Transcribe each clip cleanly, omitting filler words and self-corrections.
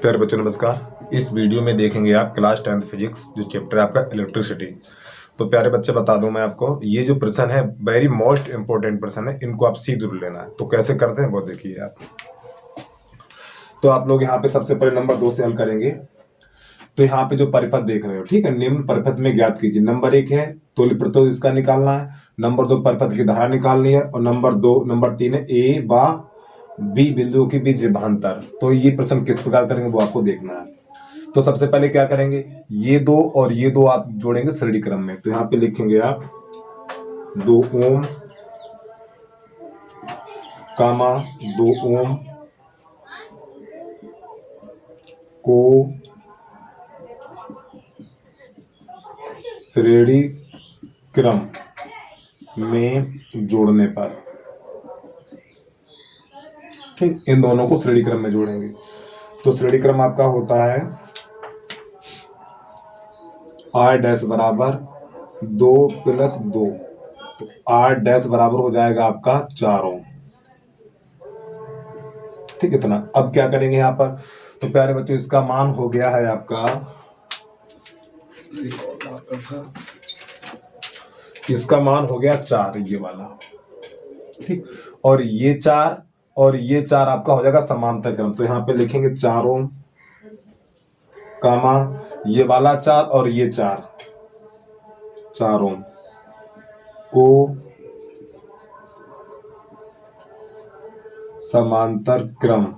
प्यारे बच्चों नमस्कार। इस वीडियो में देखेंगे आप क्लास 10th फिजिक्स जो चैप्टर है आपका इलेक्ट्रिसिटी। तो प्यारे बच्चे बता दूं मैं आपको, ये जो प्रश्न है वेरी मोस्ट इंपॉर्टेंट प्रश्न है, इनको आप सी जरूर लेना है। तो कैसे करते हैं वो देखिए आप। तो आप लोग यहाँ पे सबसे पहले नंबर 2 से हल करेंगे। तो यहाँ पे जो परिपथ देख रहे हो, ठीक है, निम्न परिपथ में ज्ञात कीजिए। नंबर 1 है तुल्य प्रतिरोध, इसका निकालना है। नंबर 2 परिपथ की धारा निकालनी है। और नंबर 3 है ए व बी बिंदुओं के बीच विभवांतर। तो ये प्रश्न किस प्रकार करेंगे वो आपको देखना है। तो सबसे पहले क्या करेंगे, ये दो और ये दो आप जोड़ेंगे श्रेणी क्रम में। तो यहाँ पे लिखेंगे आप 2 ओम कामा 2 ओम को श्रेणी क्रम में जोड़ने पर, ठीक, इन दोनों को श्रेणी क्रम में जोड़ेंगे। तो श्रेणी क्रम आपका होता है R डैश बराबर 2 + 2। तो R डैश बराबर हो जाएगा आपका 4 ओम, ठीक, इतना। अब क्या करेंगे यहाँ पर, तो प्यारे बच्चों इसका मान हो गया है आपका, इसका मान हो गया 4, ये वाला, ठीक। और ये 4 और ये 4 आपका हो जाएगा समांतर क्रम। तो यहाँ पे लिखेंगे 4 ओम कामा ये वाला 4 और ये 4 ओम को समांतर क्रम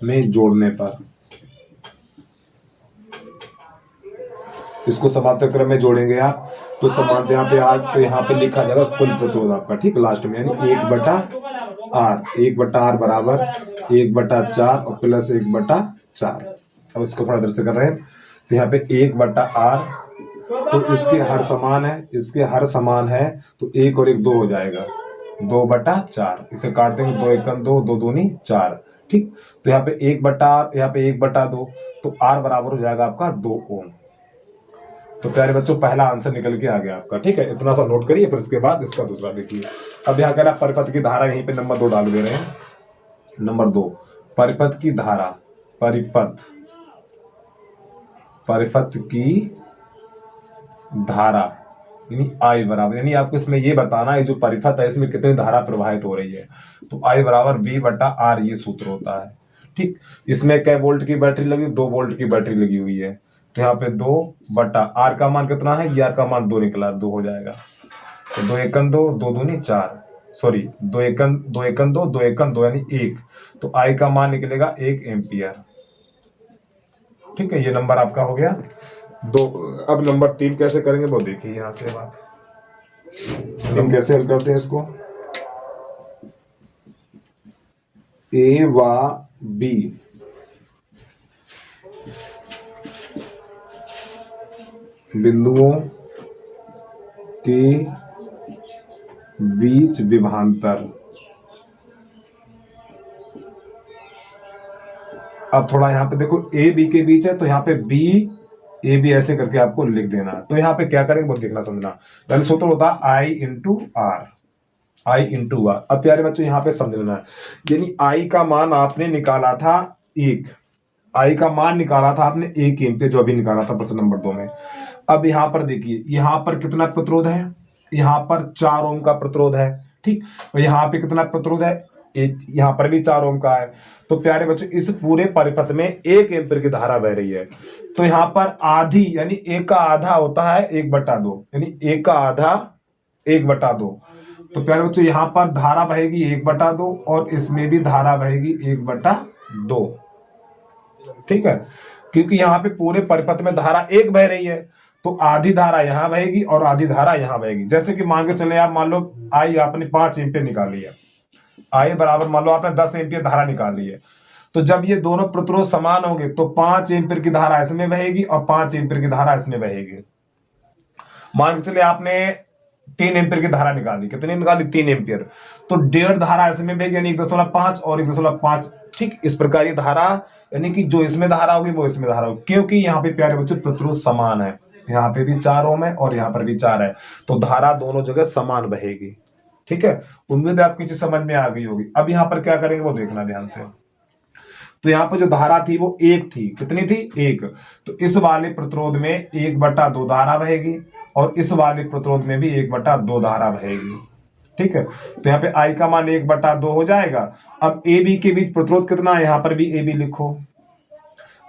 में जोड़ने पर, इसको समांतर क्रम में जोड़ेंगे आप। तो समांतर यहाँ पे आर, तो यहाँ पे लिखा जाएगा कुल प्रतिरोध आपका, ठीक, लास्ट में, यानी 1/R बराबर 1/4 और प्लस 1/4। अब इसको थोड़ा इधर से कर रहे हैं। तो यहाँ पे 1/R, तो इसके हर समान है, इसके हर समान है, तो 1 और 1 2 हो जाएगा, 2/4। इसे काट देंगे, 2 × 2 2 दूनी 4, ठीक। तो यहाँ पे 1/R, यहाँ पे 1/2, तो R बराबर हो जाएगा आपका 2 ओम। तो प्यारे बच्चों पहला आंसर निकल के आ गया आपका, ठीक है। इतना सा नोट करिए, फिर इसके बाद इसका दूसरा देखिए। अब यहाँ कह रहा परिपथ की धारा, यहीं पे नंबर 2 डाल दे रहे हैं। नंबर 2 परिपथ की धारा, परिपथ की धारा यानी I बराबर, यानी आपको इसमें ये बताना है जो परिपथ है इसमें कितनी धारा प्रवाहित हो रही है। तो I बराबर V/R, ये सूत्र होता है, ठीक। इसमें कै वोल्ट की बैटरी लगी, 2 वोल्ट की बैटरी लगी हुई है। तो यहाँ पे 2/R का मान कितना है, ये R का मान 2 निकला, 2 हो जाएगा। तो 2 × 2 2 दूनी 4, सॉरी 2 × 2 2 × 2 यानी 1। तो I का मान निकलेगा 1 एम्पियर, ठीक है। ये नंबर आपका हो गया 2। अब नंबर 3 कैसे करेंगे वो देखिए। यहाँ से अब आप हम कैसे हल करते हैं इसको। A व B बिंदुओं के बीच विभवांतर। अब थोड़ा यहाँ पे देखो A B के बीच है, तो यहाँ पे B A B ऐसे करके आपको लिख देना। तो यहाँ पे क्या करेंगे वो देखना समझना। पहले सूत्र होता है I × R। अब प्यारे बच्चों यहाँ पे समझ लेना है, यानी I का मान आपने निकाला था 1, I का मान निकाला था आपने 1 एम्पियर, जो अभी निकाला था प्रश्न नंबर 2 में। अब यहाँ पर देखिए, यहाँ पर कितना प्रतिरोध है, यहाँ पर 4 ओम का प्रतिरोध है, ठीक। और यहाँ पे कितना प्रतिरोध है, यहाँ पर भी 4 ओम का है। तो प्यारे बच्चों इस पूरे परिपथ में 1 एम्पीयर की धारा बह रही है। तो यहाँ पर आधी, यानी 1 का आधा होता है 1/2, यानी 1 का आधा 1/2। तो प्यारे बच्चों यहाँ पर धारा बहेगी 1/2 और इसमें भी धारा बहेगी 1/2, ठीक है। क्योंकि यहाँ पे पूरे परिपथ में धारा 1 बह रही है, तो आधी धारा यहाँ बहेगी और आधी धारा यहाँ बहेगी। जैसे कि मान के चले आप, मान लो I आपने 5 एम्पीयर निकाली है, I बराबर मान लो आपने 10 एम्पीयर धारा निकाली है। तो जब ये दोनों प्रतिरोध समान होंगे तो 5 एम्पीयर की धारा इसमें बहेगी और 5 एम्पीयर की धारा इसमें बहेगी। मान के चले आपने 3 एम्पीयर की धारा निकाली, कितनी निकाली, 3 एम्पीयर, तो 1.5 धारा इसमें बहेगी, यानी 1.5 और 1.5, ठीक। इस प्रकार ये धारा, यानी कि जो इसमें धारा होगी वो इसमें धारा होगी, क्योंकि यहाँ पे प्यारे बच्चों प्रतिरोध समान है, यहाँ पे भी 4 ओम है और यहाँ पर भी 4 है, तो धारा दोनों जगह समान बहेगी, ठीक है। उम्मीद है आपकी चीज समझ में आ गई होगी। अब यहाँ पर क्या करेंगे वो देखना ध्यान से। तो यहाँ पे जो धारा थी वो 1 थी, कितनी थी 1। तो इस वाले प्रतिरोध में 1/2 धारा बहेगी और इस वाले प्रतिरोध में भी 1/2 धारा बहेगी। ठीक है, तो यहाँ पे आई का मान 1/2 हो जाएगा। अब ए बी के बीच प्रतिरोध कितना है, यहाँ पर भी ए बी लिखो।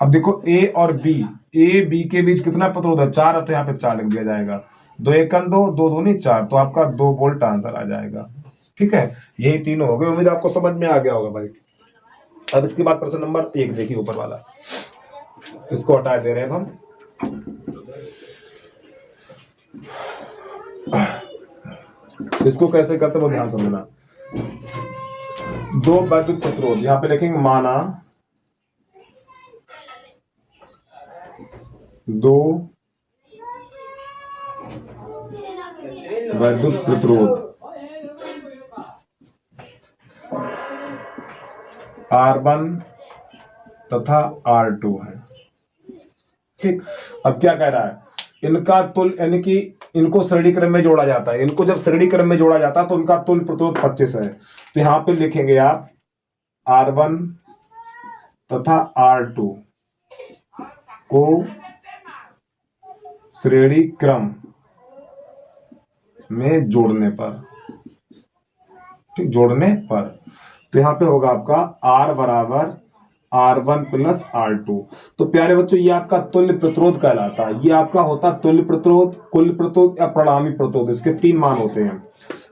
अब देखो ए और बी, ए बी के बीच कितना प्रतिरोध है, 4 है, तो यहाँ पे 4 लिख दिया जाएगा। 2 एकम 2, 2 दूनी 4, तो आपका 2 वोल्ट आंसर आ जाएगा। ठीक है, यही तीनों हो गए। उम्मीद आपको समझ में आ गया होगा भाई। अब इसके बाद प्रश्न नंबर 1 देखिए, ऊपर वाला, इसको हटा दे रहे हैं हम। इसको कैसे करते वो ध्यान समझना। 2 वैद्युत प्रतिरोध, यहां पे लिखेंगे माना 2 वैद्युत प्रतिरोध R1 तथा R2 है। ठीक, अब क्या कह रहा है, इनका तुल्य, यानी कि इनको श्रेणी क्रम में जोड़ा जाता है। इनको जब श्रेणी क्रम में जोड़ा जाता है तो उनका तुल्य प्रतिरोध 25 है। तो यहां पे लिखेंगे आप R1 तथा R2 को श्रेणी क्रम में जोड़ने पर, ठीक, जोड़ने पर, तो यहां पे होगा आपका R बराबर R1 प्लस R2। तो प्यारे बच्चों, ये आपका तुल्य प्रतिरोध कहलाता है। ये आपका होता है तुल्य प्रतिरोध, कुल प्रतिरोध या परिणामी प्रतिरोध। इसके 3 मान होते हैं।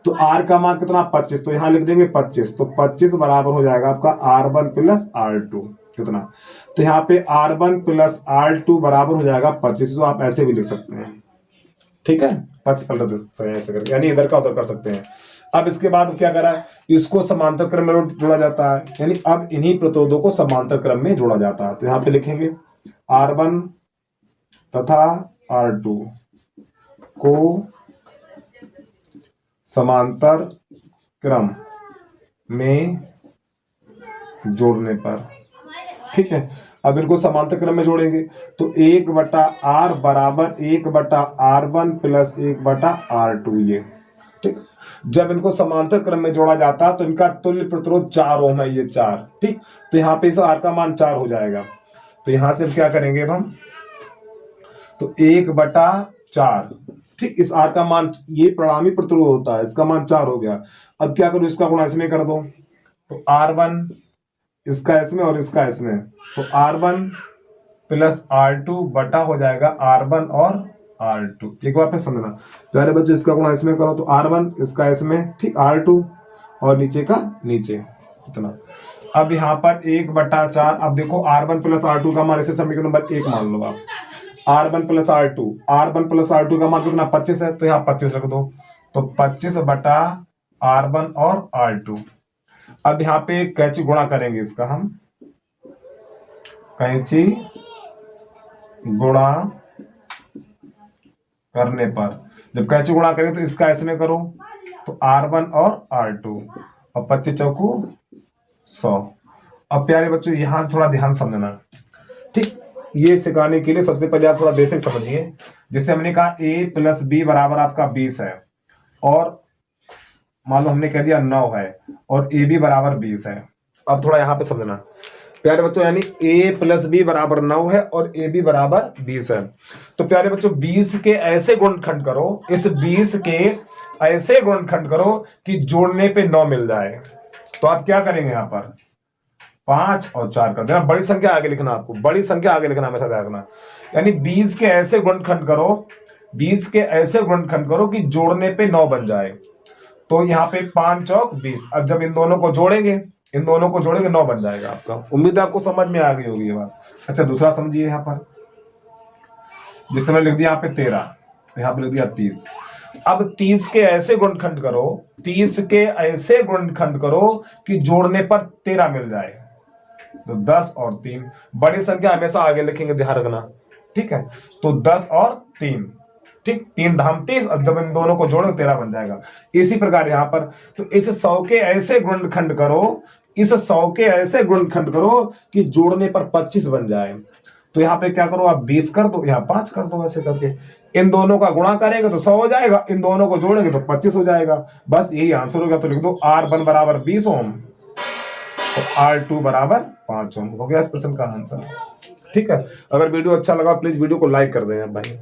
तो R का मान कितना, 25, तो यहां लिख देंगे 25। तो 25 बराबर हो जाएगा आपका R1 प्लस R2 कितना, तो यहाँ पे R1 प्लस R2 बराबर हो जाएगा 25। तो आप ऐसे भी लिख सकते हैं। ठीक है, 25 पलट देते हैं ऐसे करके, यानी इधर का उधर कर सकते हैं। अब इसके बाद क्या करा है, इसको समांतर क्रम में जोड़ा जाता है, यानी अब इन्हीं प्रतिरोधों को समांतर क्रम में जोड़ा जाता है। तो यहां पे लिखेंगे R1 तथा R2 को समांतर क्रम में जोड़ने पर। ठीक है, अब इनको समांतर क्रम में जोड़ेंगे तो 1/R बराबर 1/R1 प्लस 1/R2 ये। ठीक, जब इनको समांतर क्रम में जोड़ा जाता है तो इनका तुल्य प्रतिरोध 4 ओम है, ये 4। ठीक, तो यहाँ पे इस R का मान 4 हो जाएगा। तो यहां से क्या करेंगे अब हम, तो 1/4। ठीक, इस R का मान, ये परिणामी प्रतिरोध होता है, इसका मान 4 हो गया। अब क्या करूं, इसका गुणा इसमें कर दो, तो R1 इसका इसमें और इसका इसमें, तो R1 प्लस R2 बटा हो जाएगा R1 और R2। एक बार फिर समझना प्यारे बच्चों, इसका गुणा इसमें करो तो R1, इसका इसमें, ठीक, R2 और नीचे का नीचे कितना। अब यहाँ पर 1/4। अब देखो R1 प्लस R2 का मान, इसे समीकरण नंबर 1 मान लो आप। R1 प्लस R2 का मान कितना, 25 है, तो यहाँ 25 रख दो। तो 25/R1 और R2। अब यहाँ पे कैंची गुणा करेंगे इसका हम, कैंची गुणा करने पर, जब कैंची गुणा करें तो इसका इसमें करो, तो R1 और R2 और 25 चौकू 100। अब प्यारे बच्चों यहां थोड़ा ध्यान समझना। ठीक, ये सिखाने के लिए सबसे पहले आप थोड़ा बेसिक समझिए। जिससे हमने कहा A प्लस B बराबर आपका 20 है, और मान लो हमने कह दिया 9 है, और AB बराबर 20 है। अब थोड़ा यहां पे समझना प्यारे बच्चों, यानी A प्लस B बराबर 9 है और AB बराबर 20 है। तो प्यारे बच्चों 20 के ऐसे गुणनखंड करो, इस 20 के ऐसे गुणनखंड करो कि जोड़ने पे 9 मिल जाए। तो आप क्या करेंगे, यहां पर 5 और 4 कर देना। बड़ी संख्या आगे लिखना, आपको बड़ी संख्या आगे लिखना, हमेशा ध्यान रखना। यानी 20 के ऐसे गुणनखंड करो, 20 के ऐसे गुणनखंड करो कि जोड़ने पे 9 बन जाए। तो यहाँ पे 5 चौक 20। अब जब इन दोनों को जोड़ेंगे, 9 बन जाएगा आपका। उम्मीद है आपको समझ में आ गई होगी ये बात। अच्छा, दूसरा समझिए, यहाँ पर जिस समय लिख दिया यहाँ पे 13, यहाँ पे लिख दिया 30। अब 30 के ऐसे गुणनखंड करो, 30 के ऐसे गुणनखंड करो कि जोड़ने पर 13 मिल जाए। तो 10 और 3, बड़ी संख्या हमेशा आगे लिखेंगे, ध्यान रखना। ठीक है, तो 10 और 3, ठीक, 3 धाम 30। अब जब इन दोनों को जोड़ो 13 बन जाएगा। इसी प्रकार यहां पर, तो इस 100 के ऐसे गुणनखंड करो, इस 100 के ऐसे गुणनखंड करो कि जोड़ने पर 25 बन जाए। तो यहाँ पे क्या करो, आप 20 कर दो, यहाँ 5 कर दो, ऐसे करके इन दोनों का गुणा करेंगे तो 100 हो जाएगा, इन दोनों को जोड़ेंगे तो 25 हो जाएगा। बस यही आंसर होगा। तो लिख दो R1 बराबर 20 ओम और R2 बराबर 5 ओम। हो गया इस प्रश्न का आंसर। ठीक है, अगर वीडियो अच्छा लगा प्लीज वीडियो को लाइक कर दें भाई।